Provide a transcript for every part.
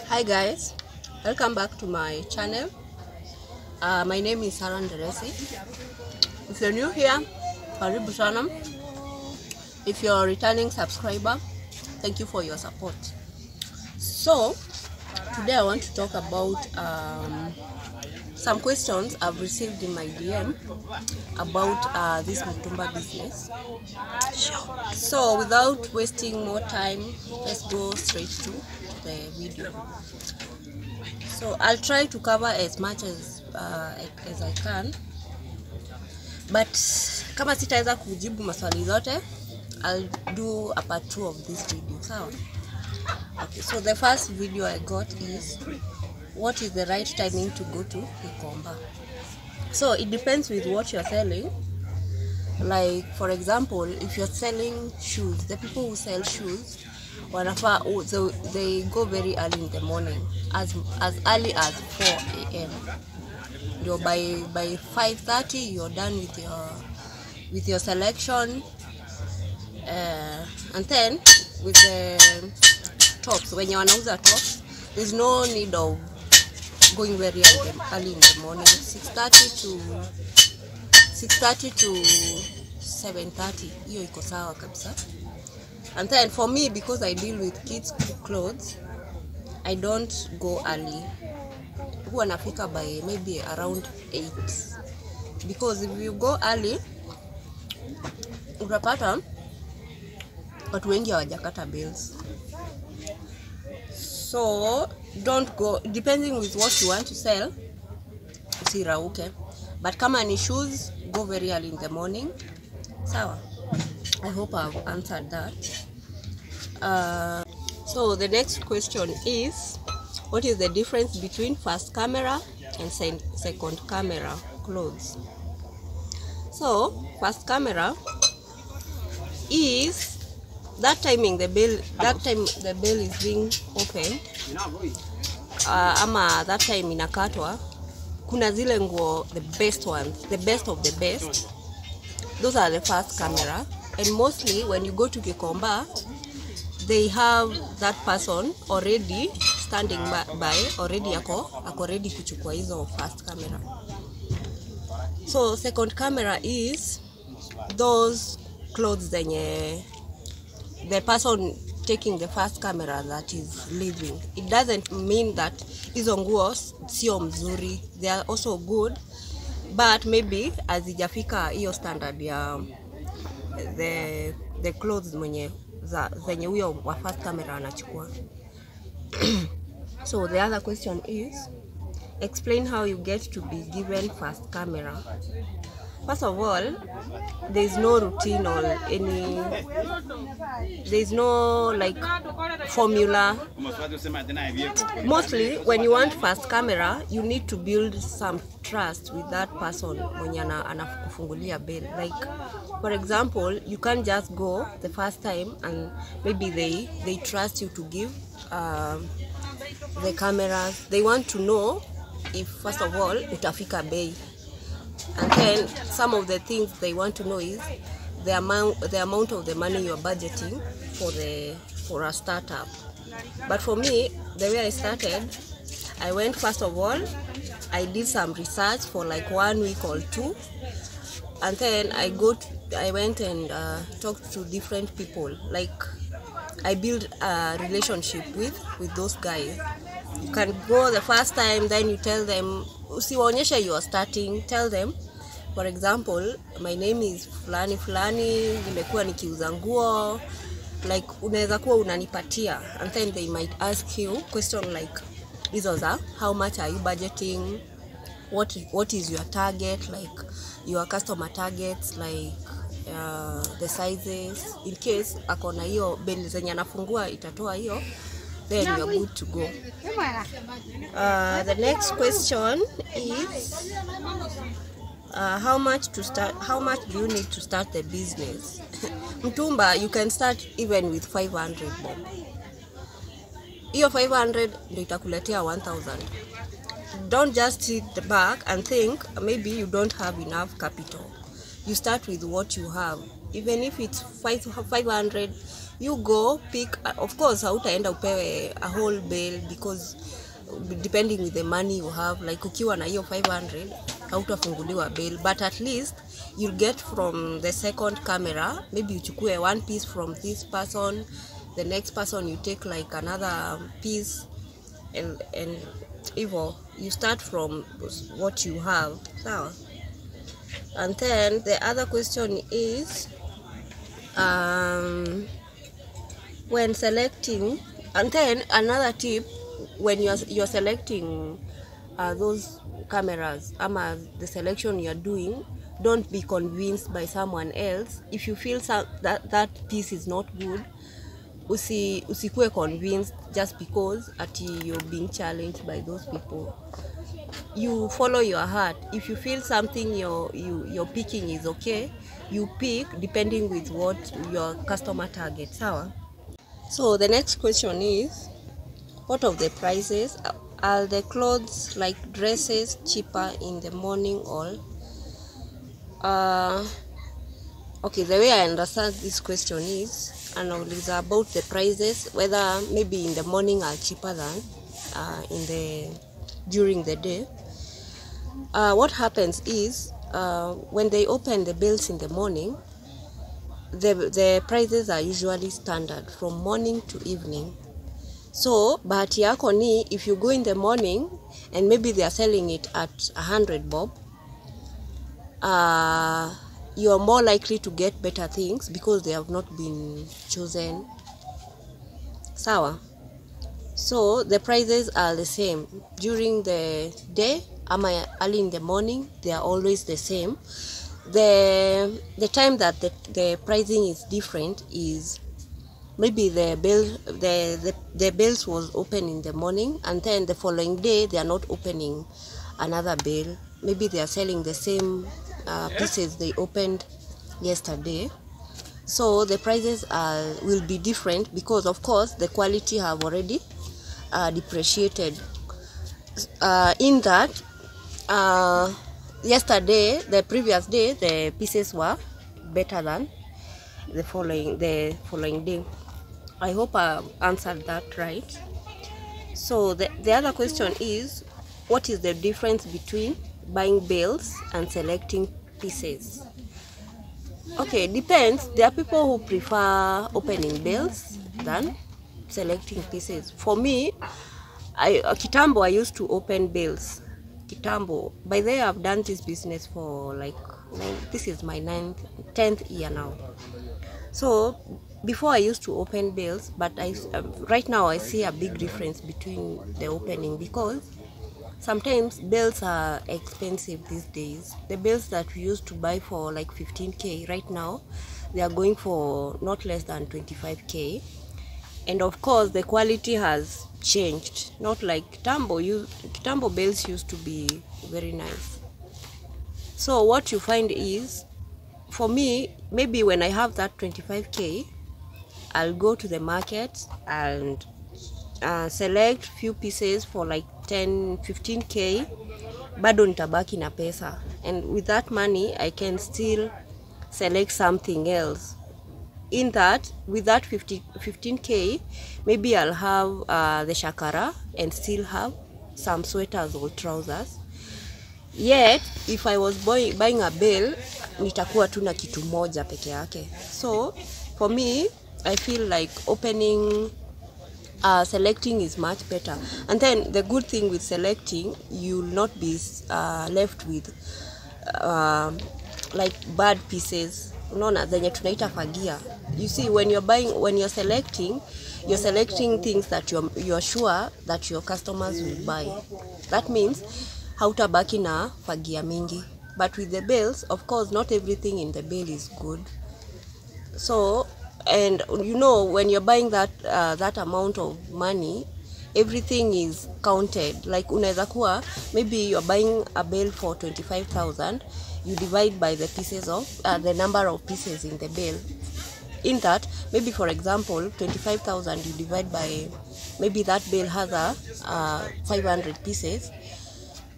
Hi guys, welcome back to my channel. My name is Sarah Nderesi. If you're new here, karibu sana. If you're a returning subscriber, thank you for your support. So today I want to talk about some questions I've received in my DM about this Mutumba business. So without wasting more time, let's go straight to the video. So I'll try to cover as much as I can, but kama sitaweza kujibu maswali zote, I'll do a part 2 of this video. So okay, so the first video I got is what is the right timing to go to gikomba. So it depends with what you're selling. Like for example, if you're selling shoes, the people who sell shoes, so they go very early in the morning, as early as 4 a.m. By 5:30 you're done with your selection, and then with the tops, when you wanauza tops, there's no need of going very early in the morning. 6:30 to 7:30, hiyo iko sawa kabisa. And then for me, because I deal with kids clothes, I don't go early. Huwa nafika by maybe around 8, because if you go early utapata watu wengi hawajakata bills. So don't go, depending with what you want to sell, usirauke. But kama ni shoes, go very early in the morning. Sawa. I hope I've answered that. So the next question is, what is the difference between first camera and second camera clothes? So first camera is that timing the bell is being opened, ama that time inakatwa. Kuna zile nguo, the best ones, the best of the best, those are the first camera. And mostly when you go to gikomba, they have that person already standing by, already ako ready kuchukua hizo first camera. So second camera is those clothes zenye the person taking the first camera that is leaving. It doesn't mean that hizo nguo sio mzuri, they are also good, but maybe azijafika hiyo standard ya the clothes zenye huyo wa first camera anachukua. So the other question is, explain how you get to be given first camera. First of all, there is no routine or there is no like formula. Mostly when you want first camera, you need to build some trust with that person mwenye anakufungulia bill. Like for example, you can't just go the first time and maybe they trust you to give the cameras. They want to know if first of all utafika bei. And then some of the things they want to know is the amount of the money you are budgeting for a startup. But for me, the way I started, I went, first of all, I did some research for like 1 week or 2, and then I went and talked to different people. Like I built a relationship with those guys. You can go the first time, then you tell them, usiwaonyesha you are starting, tell them, for example, my name is fulani fulani, nimekuwa nikiuza nguo, like unaweza kuwa unanipatia. And then they might ask you question like hizo za, how much are you budgeting, what is your target, like your customer targets, like the sizes, in case akona hiyo beli zenye anafungua itatoa hiyo, then you are good to go. The next question is, how much do you need to start the business? Mtumba, you can start even with 500 bob. Hiyo 500 ndio itakuletea 1000. Don't just sit back and think maybe you don't have enough capital. You start with what you have. Even if it's 500, you go pick, of course hautaenda upewe a whole bill, because depending with the money you have, like ukiwa na hiyo 500 hautafunguliwa bill, but at least you'll get from the second camera, maybe uchukue one piece from this person, the next person you take like another piece, and evo you start from what you have. So, and then the other question is when selecting, and then another tip, when you're selecting those cameras, the selection you're doing, don't be convinced by someone else. If you feel that piece is not good, usikue convinced just because you're being challenged by those people. You follow your heart. If you feel something you're picking is okay, you pick depending with what your customer targets. So the next question is, what of the prices? Are the clothes like dresses cheaper in the morning or okay, the way I understand this question is, and it's about the prices, whether maybe in the morning are cheaper than during the day. What happens is, when they open the bills in the morning, the prices are usually standard from morning to evening. So bahati yako ni, if you go in the morning and maybe they are selling it at 100 bob, you are more likely to get better things because they have not been chosen. Sawa. So the prices are the same during the day, early in the morning, they are always the same. The time that the pricing is different is maybe the bills was open in the morning, and then the following day they are not opening another bill. Maybe they are selling the same pieces they opened yesterday. So the prices will be different because of course the quality have already depreciated. In that yesterday, the previous day, the pieces were better than the following day. I hope I answered that right. So the other question is, what is the difference between buying bales and selecting pieces? Okay, depends. There are people who prefer opening bales than selecting pieces. For me, kitambo I used to open bales. Kitambo. By the way, I've done this business for this is my 10th year now. So before I used to open bales, but right now I see a big difference between the opening, because sometimes bales are expensive these days. The bales that we used to buy for like 15k, right now they are going for not less than 25k. And of course the quality has changed, not like Kitambo bales used to be very nice. So what you find is, for me, maybe when I have that 25k, I'll go to the market and select few pieces for like 10-15k, bado nitabaki na pesa, and with that money I can still select something else. In that, with that 15k, maybe I'll have the shakara and still have some sweaters or trousers. Yet if I was buying a bale, nitakuwa tu na kitu moja peke yake. So for me, I feel like selecting is much better. And then the good thing with selecting, you'll not be left with like bad pieces. Unaona zenye tunaita fagia. You see, when you're selecting things that you're sure that your customers will buy. That means hautabaki na fagia mingi. But with the bales, of course, not everything in the bale is good. So, and you know, when you're buying that amount of money, everything is counted. Like unaweza kuwa, maybe you're buying a bale for 25,000, you divide by the pieces of the number of pieces in the bale. In that, maybe for example, 25,000 you divide by, maybe that bale has 500 pieces.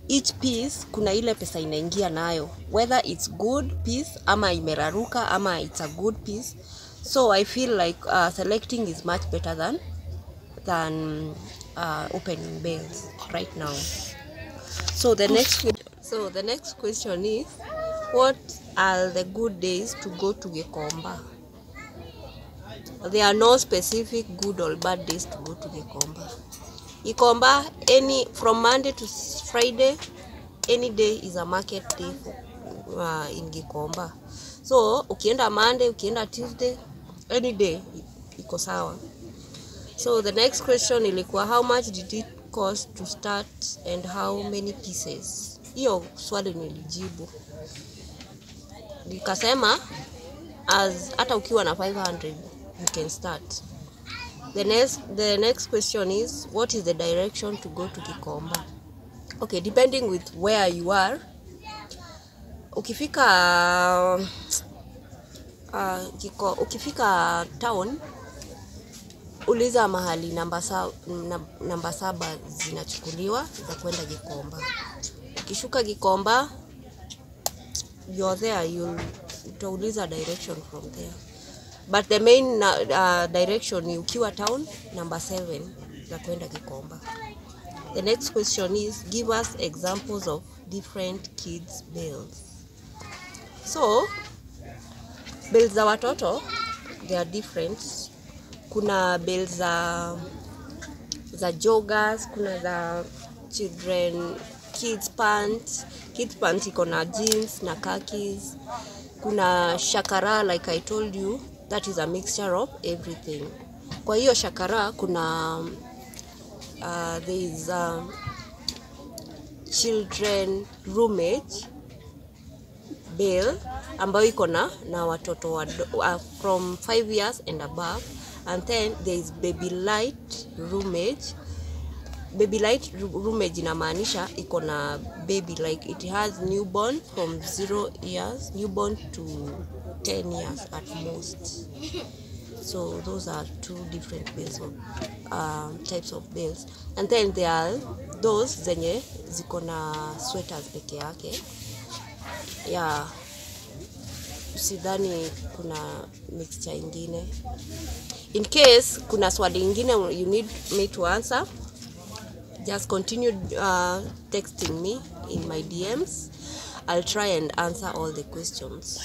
Each piece kuna ile pesa inaingia nayo, whether it's good piece ama imeraruka ama it's a good piece. So I feel like selecting is much better than opening bales right now. So the next question is, what are the good days to go to gikomba? There are no specific good or bad days to go to gikomba. Gikomba, from Monday to Friday, any day is a market day in gikomba. So ukienda Monday, ukienda Tuesday, any day iko sawa. So the next question ilikuwa, how much did it cost to start and how many pieces? Hiyo swali nilijibu. Nikasema hata ukiwa na 500 you can start. The next question is, what is the direction to go to gikomba? Okay, depending with where you are. Ukifika town, uliza mahali namba 7 zinachukuliwa za kwenda gikomba. Ukishuka gikomba, you're there, utauliza direction from there. But the main direction ni ukiwa town, number 7 za kwenda gikomba. The next question is, give us examples of different kids bales. So bales za watoto, they are different. Kuna bales za joggers, kuna za children kids pants iko na jeans na khakis. Kuna shakara, like I told you, that is a mixture of everything. Kwa hiyo shakara kuna there is children roomage bale ambayo iko na watoto from 5 years and above, and then there is baby light roomage. Baby light roomage inamaanisha iko na baby, like it has newborn from 0 years newborn to 10 years at most. So those are 2 different bales of types of bales. And then there are those zenye ziko na sweaters peke yake. Yeah, sidhani kuna mixture ingine. In case kuna swali ingine you need me to answer, just continue texting me in my DMs. I'll try and answer all the questions.